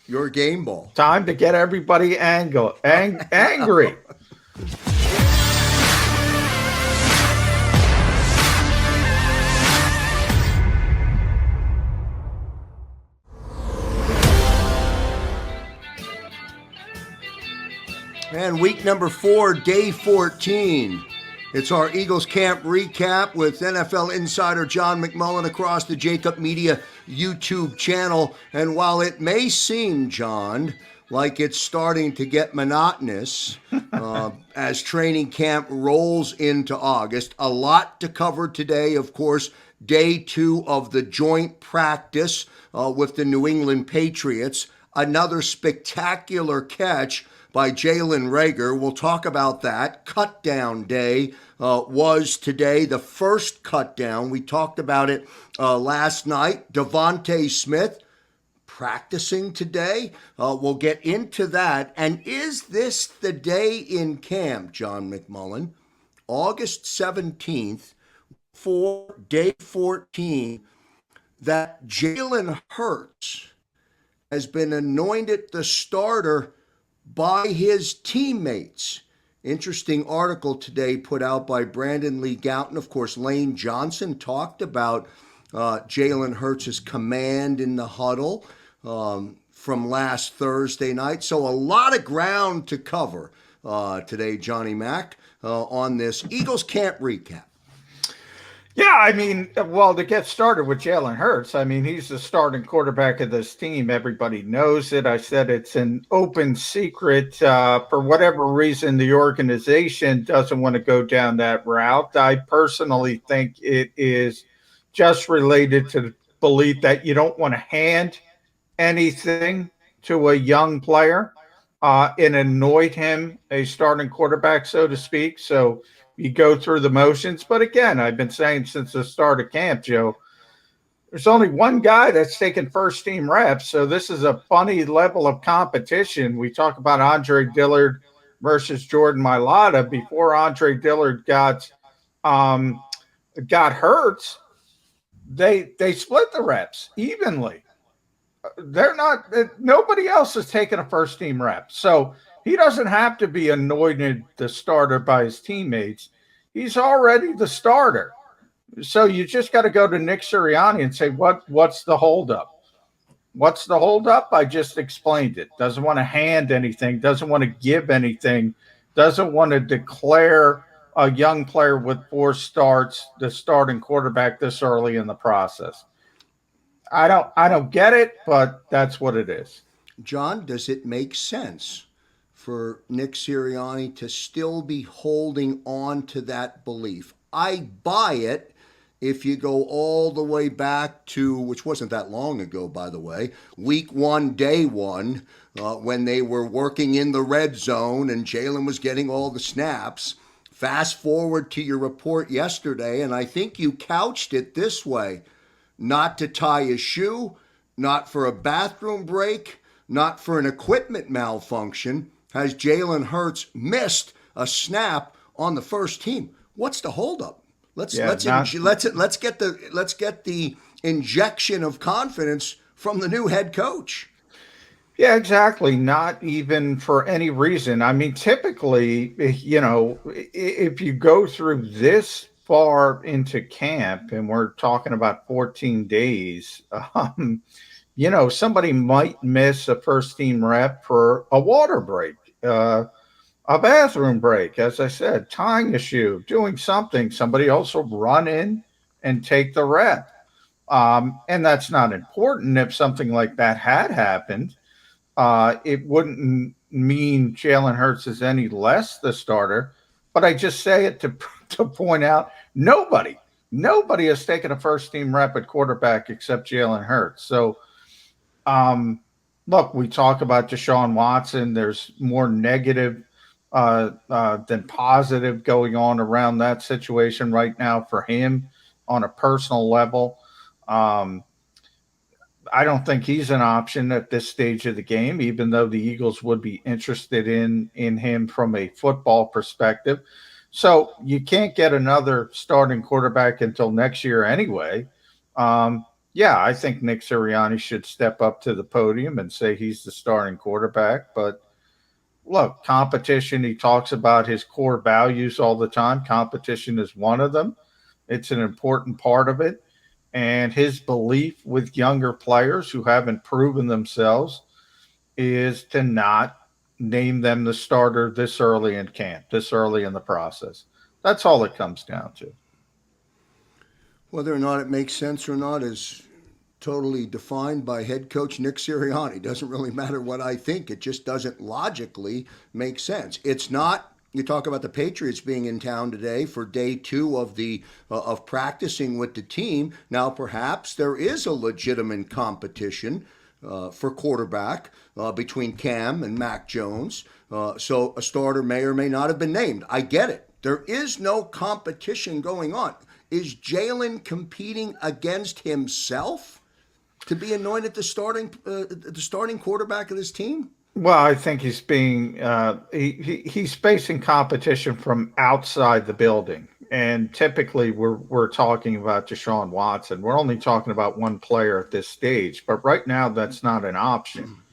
Your game ball. Time to get everybody angry. And week number 4, day 14. It's our Eagles camp recap with NFL insider John McMullen across the JAKIB Media YouTube channel. And while it may seem, John, like it's starting to get monotonous as training camp rolls into August, a lot to cover today. Of course, day 2 of the joint practice with the New England Patriots. Another spectacular catch by Jalen Reagor. We'll talk about that. Cut down day was today, the first cut down. We talked about it last night. Devonta Smith practicing today. We'll get into that. And is this the day in camp, John McMullen? August 17th, for day 14, that Jalen Hurts has been anointed the starter by his teammates. Interesting article today put out by Brandon Lee Gouton. Of course, Lane Johnson talked about Jalen Hurts' command in the huddle from last Thursday night. So a lot of ground to cover today, Johnny Mac, on this Eagles camp recap. Yeah, I mean, well, to get started with Jalen Hurts, I mean, he's the starting quarterback of this team. Everybody knows it. I said it's an open secret. For whatever reason, the organization doesn't want to go down that route. I personally think it is just related to the belief that you don't want to hand anything to a young player and anoint him a starting quarterback, so to speak. So you go through the motions. But again, I've been saying since the start of camp, Joe, there's only one guy that's taken first team reps. So this is a funny level of competition. We talk about Andre Dillard versus Jordan Mailata. Before Andre Dillard got hurt, they split the reps evenly. Nobody else has taken a first team rep. So he doesn't have to be anointed the starter by his teammates. He's already the starter. So you just got to go to Nick Sirianni and say, what's the holdup? What's the holdup? I just explained it. Doesn't want to hand anything, doesn't want to give anything, doesn't want to declare a young player with 4 starts the starting quarterback this early in the process. I don't get it, but that's what it is. John, does it make sense for Nick Sirianni to still be holding on to that belief? I buy it if you go all the way back to, which wasn't that long ago, by the way, week 1, day 1, when they were working in the red zone and Jalen was getting all the snaps. Fast forward to your report yesterday, and I think you couched it this way: not to tie a shoe, not for a bathroom break, not for an equipment malfunction, has Jalen Hurts missed a snap on the first team. What's the holdup? Let's get the injection of confidence from the new head coach. Yeah, exactly. Not even for any reason. I mean, typically, if you go through this far into camp, and we're talking about 14 days, somebody might miss a first team rep for a water break, a bathroom break, as I said, tying a shoe, doing something. Somebody else will run in and take the rep. And that's not important. If something like that had happened, it wouldn't mean Jalen Hurts is any less the starter. But I just say it to point out nobody has taken a first team rep at quarterback except Jalen Hurts. So, look, we talk about Deshaun Watson. There's more negative than positive going on around that situation right now for him on a personal level. I don't think he's an option at this stage of the game, even though the Eagles would be interested in him from a football perspective. So you can't get another starting quarterback until next year anyway. Yeah, I think Nick Sirianni should step up to the podium and say he's the starting quarterback. But look, competition, he talks about his core values all the time. Competition is one of them, it's an important part of it. And his belief with younger players who haven't proven themselves is to not name them the starter this early in camp, this early in the process. That's all it comes down to. Whether or not it makes sense or not is totally defined by head coach Nick Sirianni. Doesn't really matter what I think. It just doesn't logically make sense. It's not. You talk about the Patriots being in town today for day two of the of practicing with the team. Now, perhaps there is a legitimate competition for quarterback between Cam and Mac Jones. So a starter may or may not have been named. I get it. There is no competition going on. Is Jalen competing against himself to be anointed the starting quarterback of this team? Well, I think he's facing competition from outside the building, and typically we're talking about Deshaun Watson. We're only talking about one player at this stage, but right now that's not an option.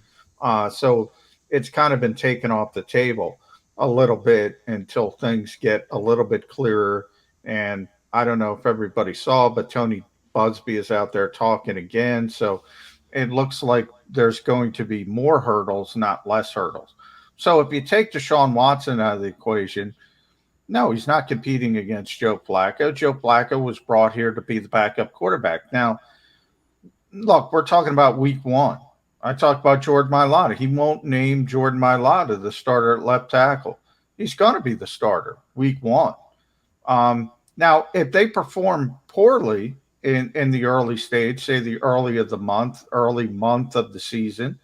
So it's kind of been taken off the table a little bit until things get a little bit clearer. And I don't know if everybody saw, but Tony Busby is out there talking again. So it looks like there's going to be more hurdles, not less hurdles. So if you take Deshaun Watson out of the equation, no, he's not competing against Joe Flacco. Joe Flacco was brought here to be the backup quarterback. Now, look, we're talking about week one. I talked about Jordan Mailata. He won't name Jordan Mailata the starter at left tackle. He's going to be the starter week one. Now, if they perform poorly in the early stage, say the early month of the season,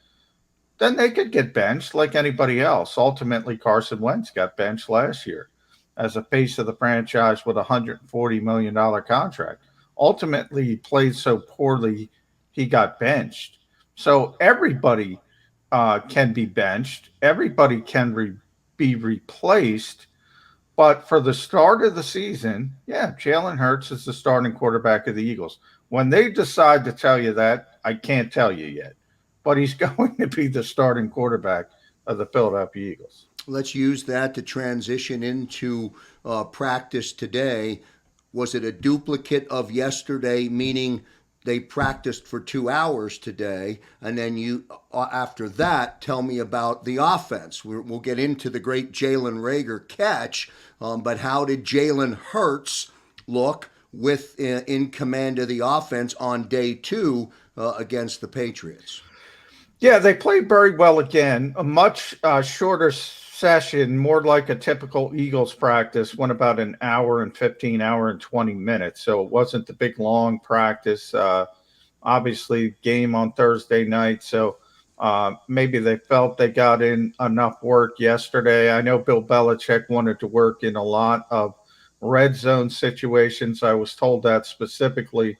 then they could get benched like anybody else. Ultimately, Carson Wentz got benched last year as a face of the franchise with a $140 million contract. Ultimately, he played so poorly, he got benched. So everybody can be benched, everybody can be replaced. But for the start of the season, yeah, Jalen Hurts is the starting quarterback of the Eagles. When they decide to tell you that, I can't tell you yet. But he's going to be the starting quarterback of the Philadelphia Eagles. Let's use that to transition into practice today. Was it a duplicate of yesterday, meaning they practiced for 2 hours today, and then you after that tell me about the offense? We'll get into the great Jalen Reagor catch, but how did Jalen Hurts look with in command of the offense on day two against the Patriots? Yeah, they played very well again. A much shorter session, more like a typical Eagles practice, went about an hour and 15, hour and 20 minutes. So it wasn't the big long practice. Obviously, game on Thursday night. So maybe they felt they got in enough work yesterday. I know Bill Belichick wanted to work in a lot of red zone situations. I was told that specifically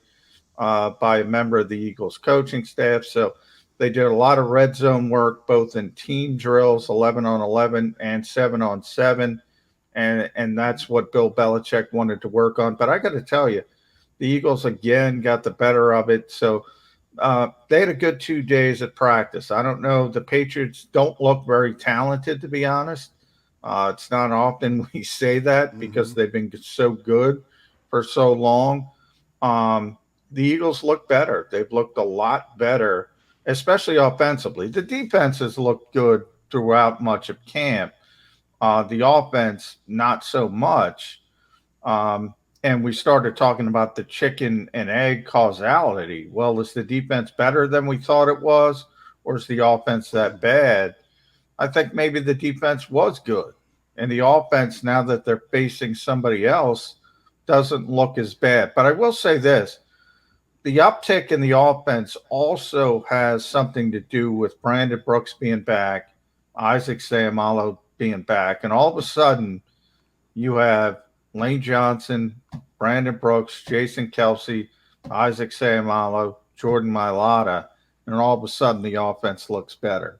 by a member of the Eagles coaching staff. So they did a lot of red zone work, both in team drills, 11 on 11 and 7 on 7. And that's what Bill Belichick wanted to work on. But I got to tell you, the Eagles again got the better of it. So they had a good 2 days at practice. I don't know. The Patriots don't look very talented, to be honest. It's not often we say that because they've been so good for so long. The Eagles look better. They've looked a lot better, especially offensively. The defenses looked good throughout much of camp. The offense, not so much. And we started talking about the chicken and egg causality. Well, is the defense better than we thought it was, or is the offense that bad? I think maybe the defense was good. And the offense, now that they're facing somebody else, doesn't look as bad. But I will say this, the uptick in the offense also has something to do with Brandon Brooks being back, Isaac Seumalo being back, and all of a sudden you have Lane Johnson, Brandon Brooks, Jason Kelsey, Isaac Seumalo, Jordan Mailata, and all of a sudden the offense looks better.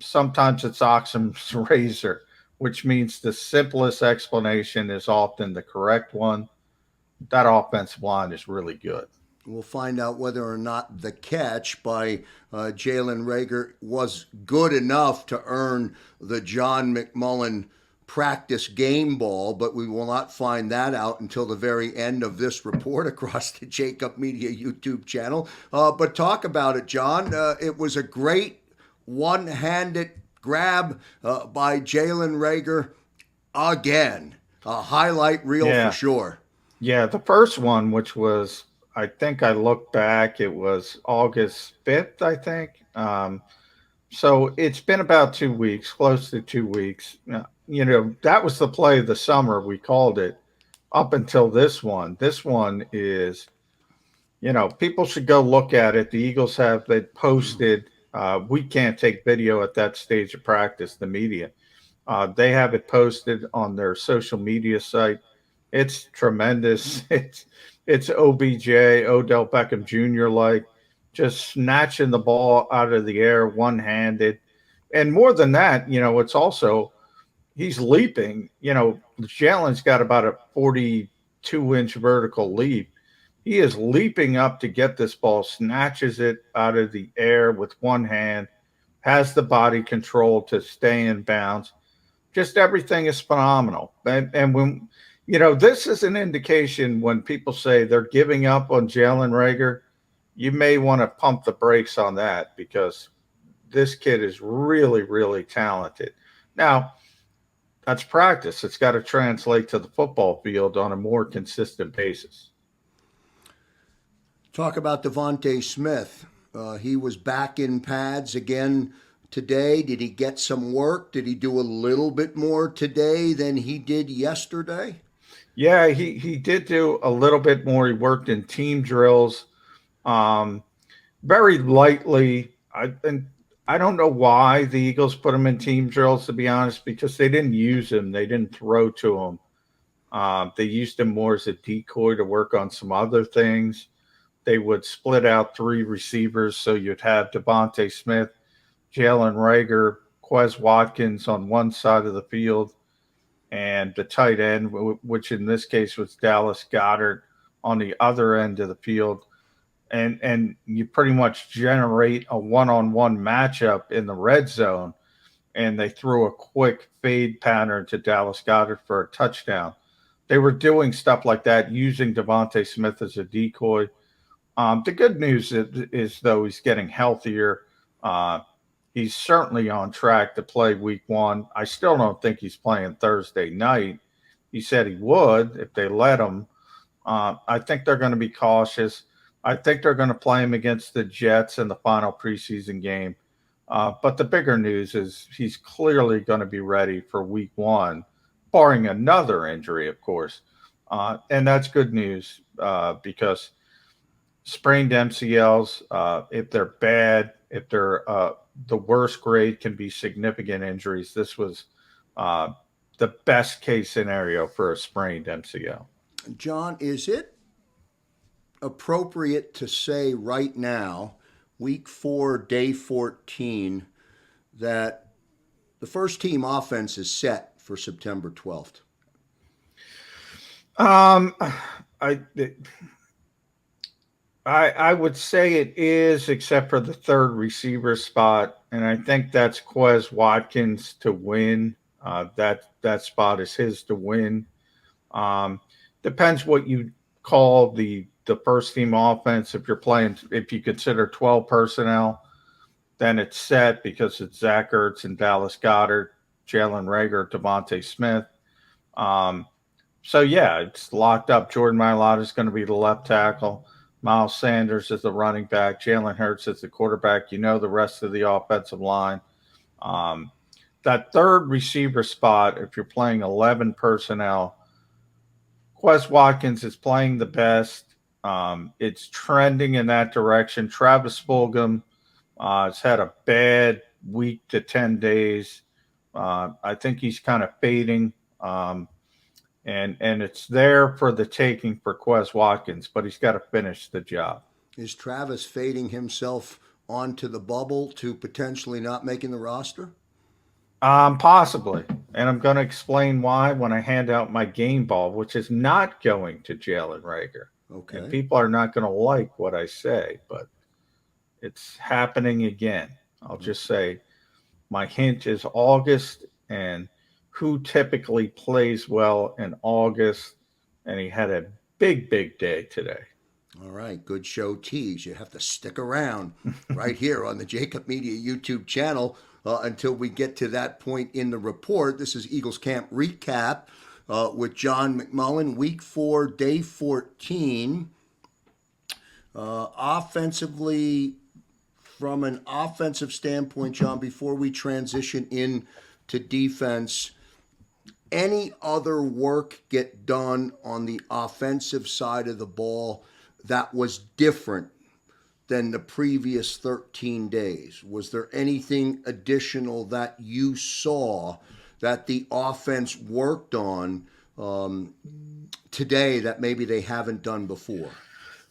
Sometimes it's Occam's razor, which means the simplest explanation is often the correct one. That offensive line is really good. We'll find out whether or not the catch by Jalen Reagor was good enough to earn the John McMullen practice game ball, but we will not find that out until the very end of this report across the JAKIB Media YouTube channel. But talk about it, John. It was a great one-handed grab by Jalen Reagor again. A highlight reel for sure. Yeah, the first one, which was, I think I looked back, it was August 5th, I think. So it's been about 2 weeks, close to 2 weeks. That was the play of the summer, we called it, up until this one. This one is, people should go look at it. The Eagles have it posted. We can't take video at that stage of practice, the media. They have it posted on their social media site. It's tremendous. It's OBJ, Odell Beckham Jr. like, just snatching the ball out of the air one-handed. And more than that, it's also he's leaping. Jalen's got about a 42-inch vertical leap. He is leaping up to get this ball, snatches it out of the air with one hand, has the body control to stay in bounds. Just everything is phenomenal. And when this is an indication when people say they're giving up on Jalen Reagor, you may want to pump the brakes on that, because this kid is really, really talented. Now, that's practice. It's got to translate to the football field on a more consistent basis. Talk about Devonta Smith. He was back in pads again today. Did he get some work? Did he do a little bit more today than he did yesterday? Yeah, he did do a little bit more. He worked in team drills, very lightly. I don't know why the Eagles put him in team drills, to be honest, because they didn't use him. They didn't throw to him. They used him more as a decoy to work on some other things. They would split out 3 receivers, so you'd have Devonta Smith, Jalen Reagor, Quez Watkins on one side of the field, and the tight end, which in this case was Dallas Goedert, on the other end of the field. And you pretty much generate a one-on-one matchup in the red zone, and they threw a quick fade pattern to Dallas Goedert for a touchdown. They were doing stuff like that, using Devonta Smith as a decoy. The good news is, though, he's getting healthier. He's certainly on track to play week 1. I still don't think he's playing Thursday night. He said he would if they let him. I think they're going to be cautious. I think they're going to play him against the Jets in the final preseason game. But the bigger news is he's clearly going to be ready for week 1, barring another injury, of course. And that's good news because sprained MCLs, if they're bad, if they're the worst grade, can be significant injuries. This was the best case scenario for a sprained MCL. John, is it appropriate to say right now, week 4, day 14, that the first team offense is set for September 12th? I would say it is, except for the third receiver spot, and I think that's Quez Watkins to win. That spot is his to win. Depends what you call the first team offense. If you consider 12 personnel, then it's set because it's Zach Ertz and Dallas Goedert, Jalen Reagor, Devonta Smith. So yeah, it's locked up. Jordan Mailata is going to be the left tackle. Miles Sanders is the running back. Jalen Hurts is the quarterback. The rest of the offensive line. That third receiver spot, if you're playing 11 personnel, Quez Watkins is playing the best. It's trending in that direction. Travis Fulgham has had a bad week to 10 days. I think he's kind of fading. And it's there for the taking for Quez Watkins, but he's got to finish the job. Is Travis fading himself onto the bubble to potentially not making the roster? Possibly. And I'm going to explain why when I hand out my game ball, which is not going to Jalen Reagor. And Okay. people are not going to like what I say, but it's happening again. I'll just say my hint is August, and who typically plays well in August. And he had a big, big day today. All right, good show tease. You have to stick around right here on the JAKIB Media YouTube channel until we get to that point in the report. This is Eagles Camp Recap with John McMullen, Week 4, Day 14. Offensively, from an offensive standpoint, John, before we transition in to defense, any other work get done on the offensive side of the ball that was different than the previous 13 days? Was there anything additional that you saw that the offense worked on today that maybe they haven't done before?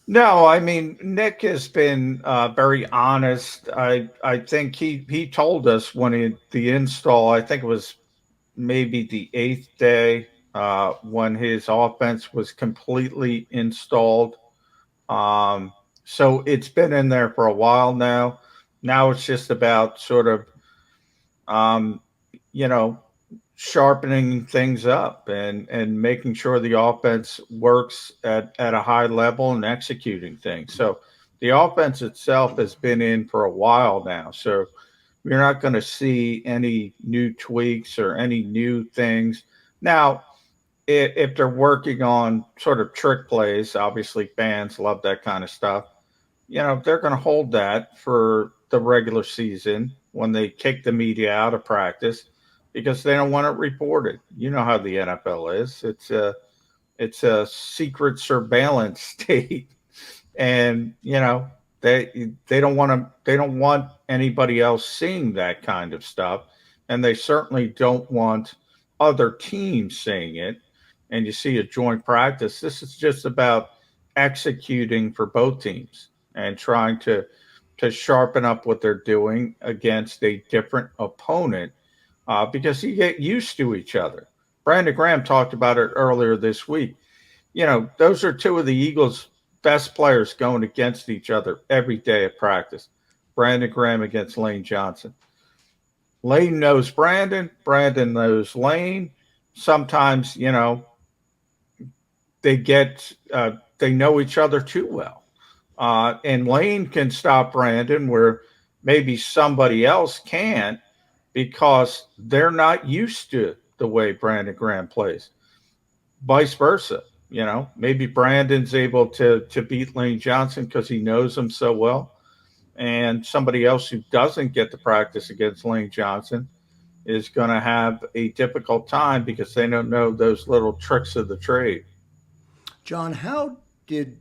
No, I mean Nick has been very honest. I think he told us when the install. I think it was maybe the eighth day when his offense was completely installed. So it's been in there for a while now. Now it's just about sort of, um, you know, sharpening things up and making sure the offense works at a high level and executing things. So the offense itself has been in for a while now. So you're not going to see any new tweaks or any new things. Now, if they're working on sort of trick plays, obviously fans love that kind of stuff. They're going to hold that for the regular season when they kick the media out of practice because they don't want it reported. You know how the NFL is. It's a secret surveillance state, and they don't want anybody else seeing that kind of stuff, and they certainly don't want other teams seeing it. And you see a joint practice. This is just about executing for both teams and trying to sharpen up what they're doing against a different opponent because you get used to each other. Brandon Graham talked about it earlier this week. Those are two of the Eagles' best players going against each other every day at practice. Brandon Graham against Lane Johnson. Lane knows Brandon. Brandon knows Lane. Sometimes, they know each other too well. And Lane can stop Brandon where maybe somebody else can't because they're not used to the way Brandon Graham plays. Vice versa. Maybe Brandon's able to beat Lane Johnson because he knows him so well. And somebody else who doesn't get to practice against Lane Johnson is going to have a difficult time because they don't know those little tricks of the trade. John, how did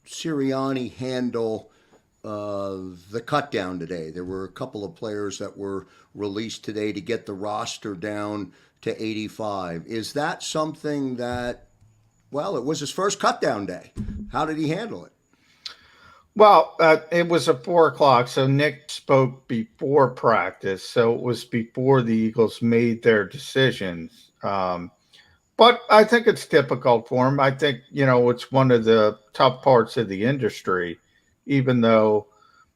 Sirianni handle the cut down today? There were a couple of players that were released today to get the roster down to 85. Is that something that, well, it was his first cut down day? How did he handle it? Well, it was at 4 o'clock, so Nick spoke before practice, so it was before the Eagles made their decisions. But I think it's difficult for him. I think, it's one of the tough parts of the industry, even though,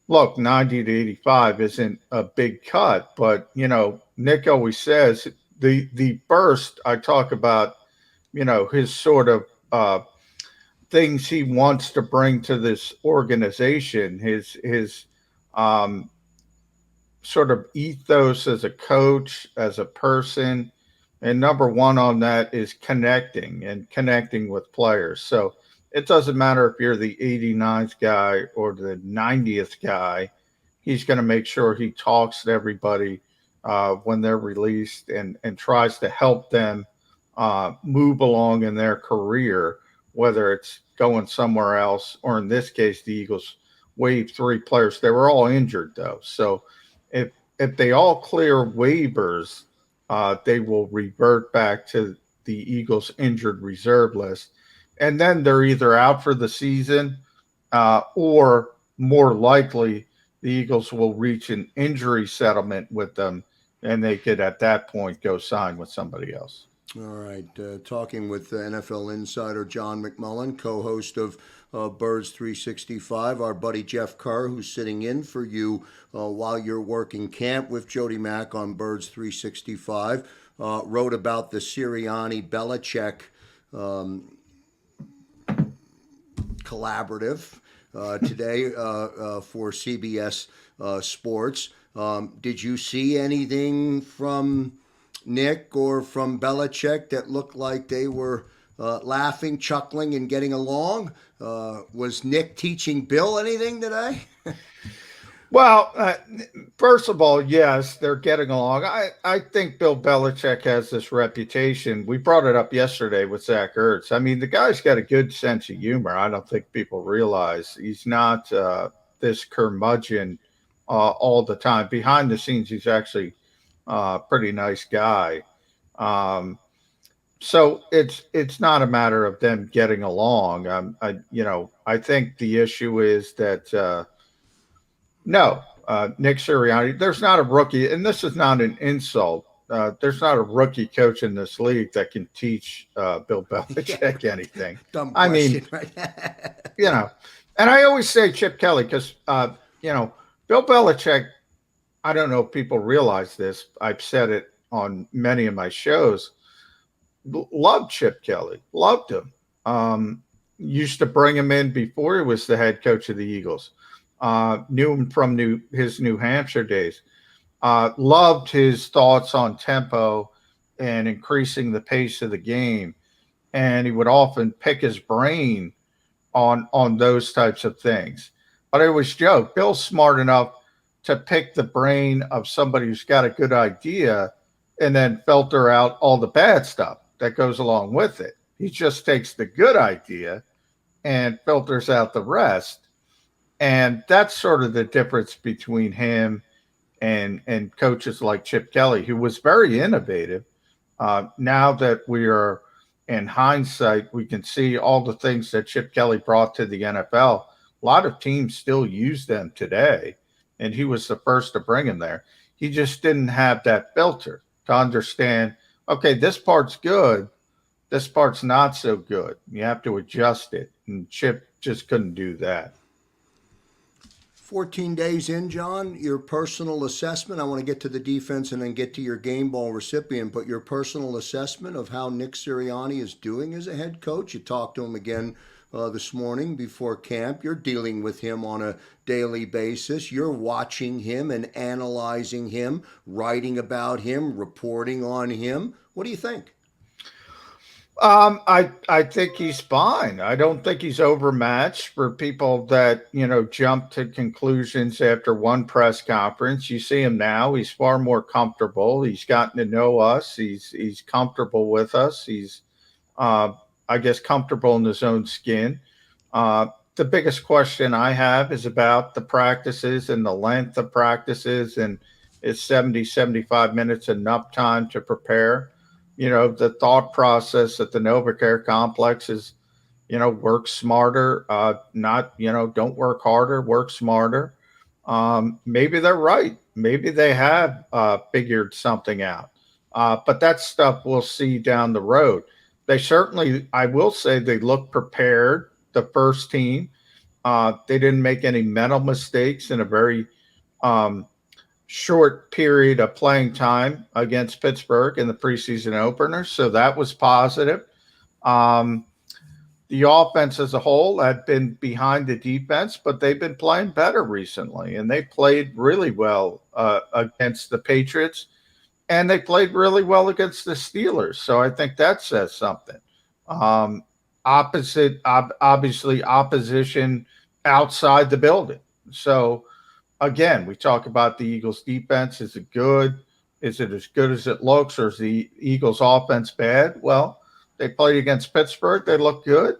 look, 90 to 85 isn't a big cut. But, Nick always says the first I talk about, his sort of things he wants to bring to this organization, his um, sort of ethos as a coach, as a person. And number one on that is connecting with players. So it doesn't matter if you're the 89th guy or the 90th guy. He's going to make sure he talks to everybody when they're released and tries to help them move along in their career, whether it's going somewhere else or in this case, the Eagles waived 3 players. They were all injured though. So if if they all clear waivers, they will revert back to the Eagles injured reserve list. And then they're either out for the season or more likely the Eagles will reach an injury settlement with them and they could at that point go sign with somebody else. All right. Talking with NFL insider John McMullen, co host of Birds 365, our buddy Jeff Kerr, who's sitting in for you while you're working camp with Jody Mack on Birds 365, wrote about the Sirianni Belichick collaborative today for CBS Sports. Did you see anything from Nick or from Belichick that looked like they were laughing, chuckling, and getting along? Was Nick teaching Bill anything today? Well, first of all, yes, they're getting along. I think Bill Belichick has this reputation. We brought it up yesterday with Zach Ertz. I mean, the guy's got a good sense of humor. I don't think people realize he's not this curmudgeon all the time. Behind the scenes, he's actually a pretty nice guy. Um, so it's not a matter of them getting along. I think the issue is that. No, Nick Sirianni. There's not a rookie, and this is not an insult. There's not a rookie coach in this league that can teach Bill Belichick anything. Dumb I question, mean, right? and I always say Chip Kelly because Bill Belichick. I don't know if people realize this. I've said it on many of my shows. Loved Chip Kelly. Loved him. Used to bring him in before he was the head coach of the Eagles. Knew him from his New Hampshire days. Loved his thoughts on tempo and increasing the pace of the game. And he would often pick his brain on those types of things. But I always joke, Bill's smart enough to pick the brain of somebody who's got a good idea and then filter out all the bad stuff that goes along with it. He just takes the good idea and filters out the rest. And that's sort of the difference between him and coaches like Chip Kelly, who was very innovative. Now that we are in hindsight, we can see all the things that Chip Kelly brought to the NFL. A lot of teams still use them today, and he was the first to bring him there. He just didn't have that filter to understand, okay, this part's good, this part's not so good. You have to adjust it, and Chip just couldn't do that. 14 days in, John, your personal assessment. I want to get to the defense and then get to your game ball recipient, but your personal assessment of how Nick Sirianni is doing as a head coach. You talked to him again this morning before camp. You're dealing with him on a daily basis. You're watching him and analyzing him, writing about him, reporting on him. What do you think? I think he's fine. I don't think he's overmatched for people that, jump to conclusions after one press conference. You see him now. He's far more comfortable. He's gotten to know us. He's comfortable with us. He's, I guess, comfortable in his own skin. The biggest question I have is about the practices and the length of practices, and is 70, 75 minutes enough time to prepare? The thought process at the NovaCare complex is, work smarter, not, don't work harder, work smarter. Maybe they're right. Maybe they have figured something out. But that stuff we'll see down the road. They certainly, I will say, they look prepared, the first team. They didn't make any mental mistakes in a very short period of playing time against Pittsburgh in the preseason opener. So that was positive. The offense as a whole had been behind the defense, but they've been playing better recently, and they played really well against the Patriots, and they played really well against the Steelers. So I think that says something. Obviously opposition outside the building. So again, we talk about the Eagles defense. Is it good? Is it as good as it looks, or is the Eagles offense bad? Well, they played against Pittsburgh. They look good.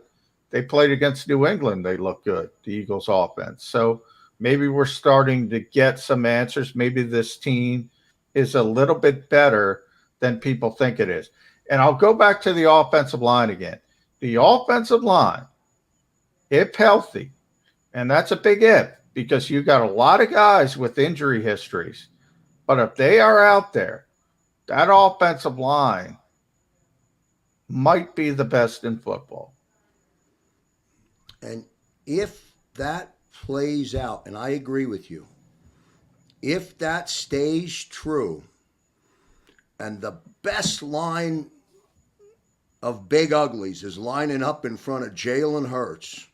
They played against New England. They look good, the Eagles offense. So maybe we're starting to get some answers. Maybe this team is a little bit better than people think it is. And I'll go back to the offensive line again. The offensive line, if healthy, and that's a big if, because you got a lot of guys with injury histories. But if they are out there, that offensive line might be the best in football. And if that plays out, and I agree with you, if that stays true, and the best line of big uglies is lining up in front of Jalen Hurts,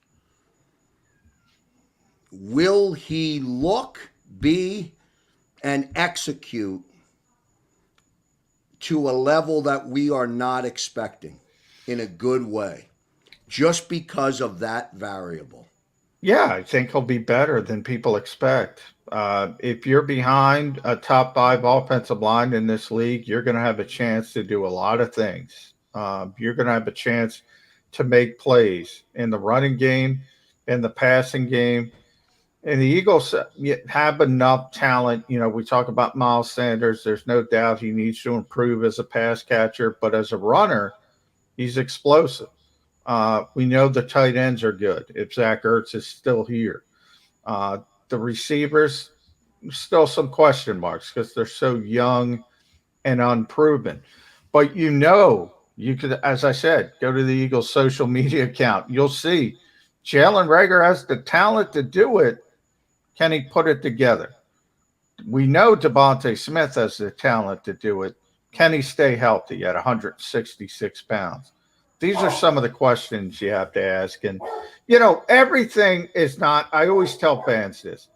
will he look, be, and execute to a level that we are not expecting in a good way just because of that variable? Yeah, I think he'll be better than people expect. If you're behind a top five offensive line in this league, you're going to have a chance to do a lot of things. You're going to have a chance to make plays in the running game, in the passing game. And the Eagles have enough talent. You know, we talk about Miles Sanders. There's no doubt he needs to improve as a pass catcher, but as a runner, he's explosive. We know the tight ends are good if Zach Ertz is still here. Uh, the receivers, still some question marks because they're so young and unproven. But you know, you could, as I said, go to the Eagles' social media account. You'll see Jalen Reagor has the talent to do it. Can he put it together? We know Devonta Smith has the talent to do it. Can he stay healthy at 166 pounds? These are some of the questions you have to ask. And, you know, everything is not, I always tell fans this,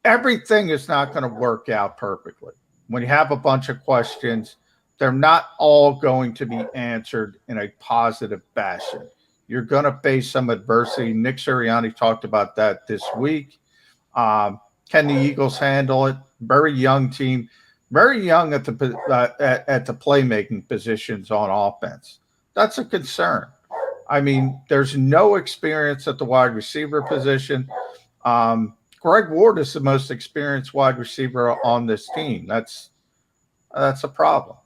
everything is not going to work out perfectly. When you have a bunch of questions, they're not all going to be answered in a positive fashion. You're going to face some adversity. Nick Sirianni talked about that this week. Can the Eagles handle it? Very young team, very young at the playmaking positions on offense. That's a concern. I mean, there's no experience at the wide receiver position. Greg Ward is the most experienced wide receiver on this team. That's a problem.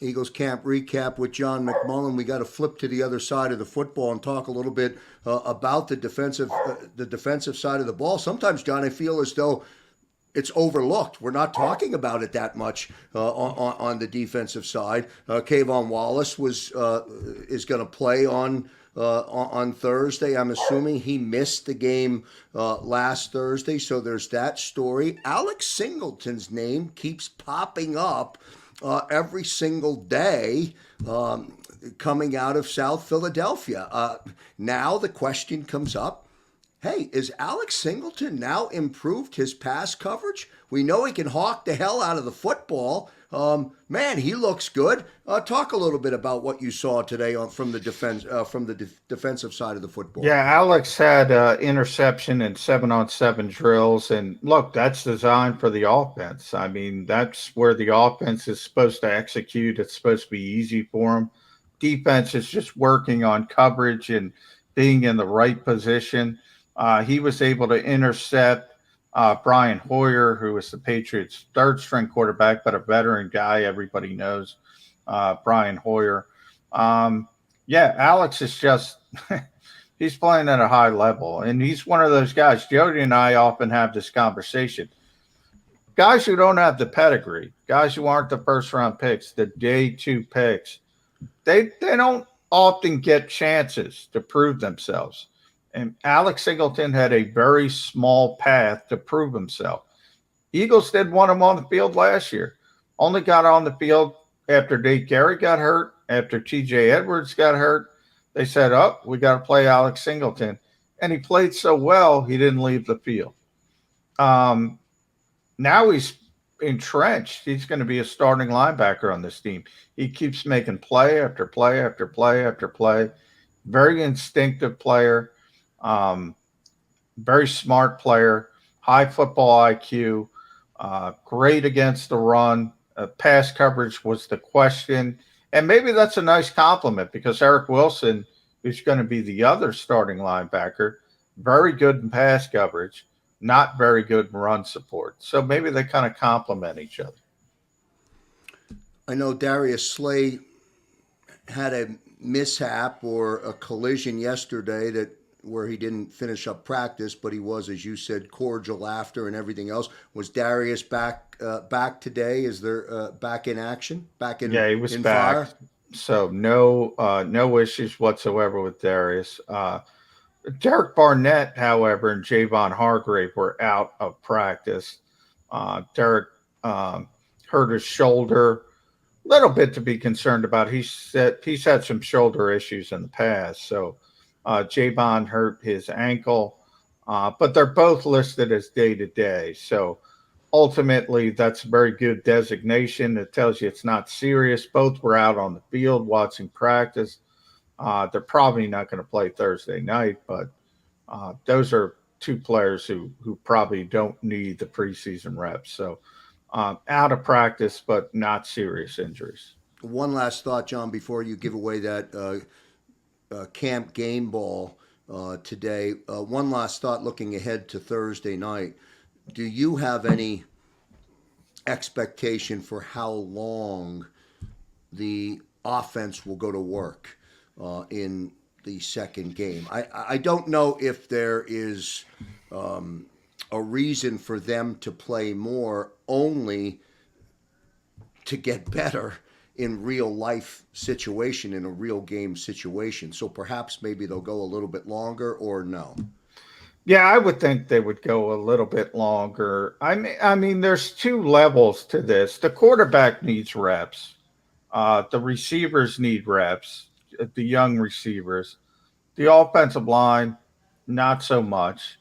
Eagles camp recap with John McMullen. We got to flip to the other side of the football and talk a little bit about the defensive side of the ball. Sometimes, John, I feel as though it's overlooked. We're not talking about it that much on the defensive side. Kayvon Wallace is going to play on Thursday. I'm assuming he missed the game last Thursday, so there's that story. Alex Singleton's name keeps popping up every single day coming out of South Philadelphia. Now the question comes up, hey, is Alex Singleton now improved his pass coverage? We know he can hawk the hell out of the football. Man, he looks good. Talk a little bit about what you saw today from the defensive side of the football. Yeah, Alex had interception in 7-on-7 drills, and look, that's designed for the offense. I mean, that's where the offense is supposed to execute. It's supposed to be easy for them. Defense is just working on coverage and being in the right position. He was able to intercept Brian Hoyer, who was the Patriots' third-string quarterback, but a veteran guy everybody knows, Brian Hoyer. Yeah, Alex is just he's playing at a high level, and he's one of those guys. Jody and I often have this conversation. Guys who don't have the pedigree, guys who aren't the first-round picks, the day two picks, they don't often get chances to prove themselves. And Alex Singleton had a very small path to prove himself. Eagles did want him on the field last year. Only got on the field after Dave Gary got hurt, after TJ Edwards got hurt. They said, oh, we got to play Alex Singleton. And he played so well, he didn't leave the field. Now he's entrenched. He's going to be a starting linebacker on this team. He keeps making play after play after play after play. Very instinctive player. Very smart player, high football IQ, great against the run. Pass coverage was the question. And maybe that's a nice compliment because Eric Wilson, who's going to be the other starting linebacker, very good in pass coverage, not very good in run support. So maybe they kind of complement each other. I know Darius Slay had a mishap or a collision yesterday where he didn't finish up practice, but he was, as you said, cordial after and everything else. Was Darius back today? Is there back in action? Back in Yeah, he was in back. fire? So no issues whatsoever with Darius. Derek Barnett, however, and Javon Hargrave were out of practice. Derek um, hurt his shoulder. Little bit to be concerned about. He's had some shoulder issues in the past. So Javon hurt his ankle, but they're both listed as day to day. So ultimately, that's a very good designation. It tells you it's not serious. Both were out on the field watching practice. They're probably not going to play Thursday night, but those are two players who probably don't need the preseason reps. So out of practice, but not serious injuries. One last thought, John, before you give away that camp game ball today. One last thought looking ahead to Thursday night. Do you have any expectation for how long the offense will go to work in the second game? I don't know if there is a reason for them to play more only to get better in real life situation, in a real game situation. So perhaps maybe they'll go a little bit longer, or no. Yeah, I would think they would go a little bit longer. I mean, there's two levels to this. The quarterback needs reps. The receivers need reps. The young receivers. The offensive line, not so much.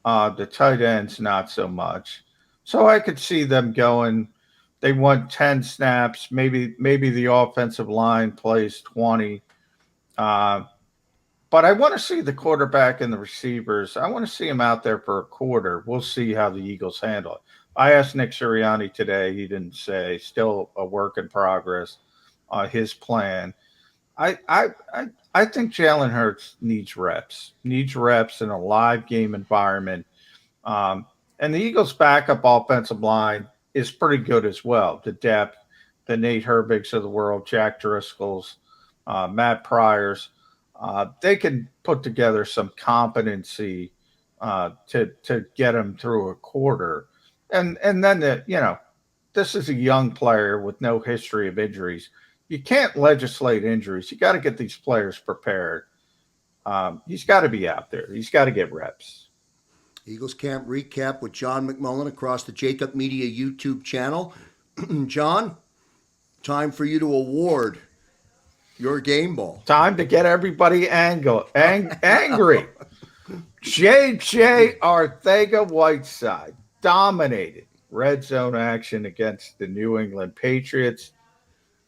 The tight ends, not so much. So I could see them going. They want 10 snaps. Maybe the offensive line plays 20. Uh, but I want to see the quarterback and the receivers. I want to see them out there for a quarter. We'll see how the Eagles handle it. I asked Nick Sirianni today. He didn't say. Still a work in progress. His plan. I think Jalen Hurts needs reps in a live game environment. And the Eagles' backup offensive line is pretty good as well. The depth, the Nate Herbigs of the world, Jack Driscoll's, Matt Pryor's, they can put together some competency to get them through a quarter. And then this is a young player with no history of injuries. You can't legislate injuries. You got to get these players prepared. He's got to be out there. He's got to get reps. Eagles Camp Recap with John McMullen across the JAKIB Media YouTube channel. John, time for you to award your game ball. Time to get everybody angry. J.J. Arthega-Whiteside dominated red zone action against the New England Patriots.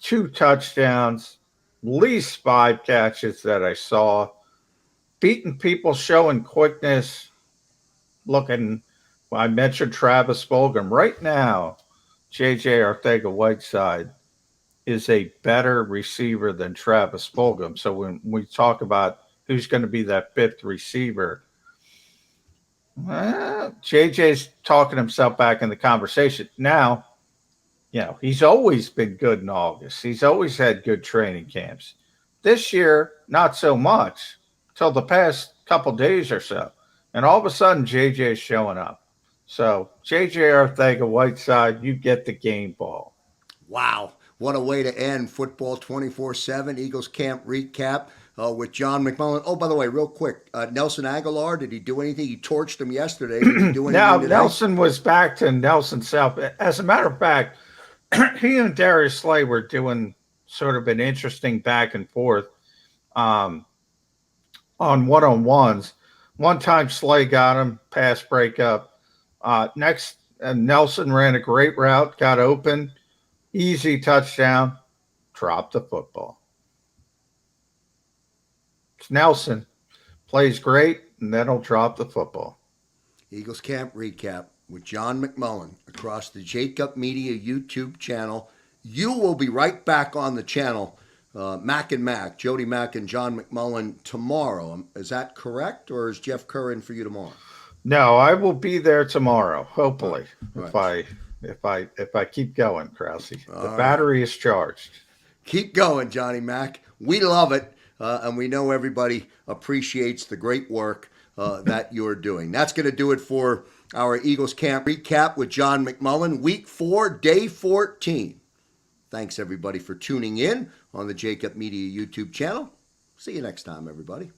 2 touchdowns, least 5 catches that I saw. Beating people, showing quickness. Looking, well, I mentioned Travis Fulgham. Right now, J.J. Arthega-Whiteside is a better receiver than Travis Fulgham. So when we talk about who's going to be that 5th receiver, JJ's talking himself back in the conversation. Now, he's always been good in August. He's always had good training camps. This year, not so much till the past couple days or so. And all of a sudden, JJ's showing up. So, JJ Arthega-Whiteside, you get the game ball. Wow. What a way to end football 24/7. Eagles Camp Recap with John McMullen. Oh, by the way, real quick, Nelson Aguilar, did he do anything? He torched him yesterday. Did he do anything Now, today? Nelson was back to Nelson South. As a matter of fact, he and Darius Slay were doing sort of an interesting back and forth on one-on-ones. One time Slay got him, pass breakup. Next, Nelson ran a great route, got open, easy touchdown, dropped the football. It's Nelson. Plays great, and then he'll drop the football. Eagles Camp Recap with John McMullen across the JAKIB Media YouTube channel. You will be right back on the channel, Mac and Mac, Jody Mack and John McMullen tomorrow. Is that correct, or is Jeff Kerr in for you tomorrow? No, I will be there tomorrow, hopefully, right. if I keep going, Krause. The All battery is charged. Keep going, Johnny Mac. We love it, and we know everybody appreciates the great work that you're doing. That's going to do it for our Eagles Camp Recap with John McMullen. Week 4, Day 14. Thanks, everybody, for tuning in on the JAKIB Media YouTube channel. See you next time, everybody.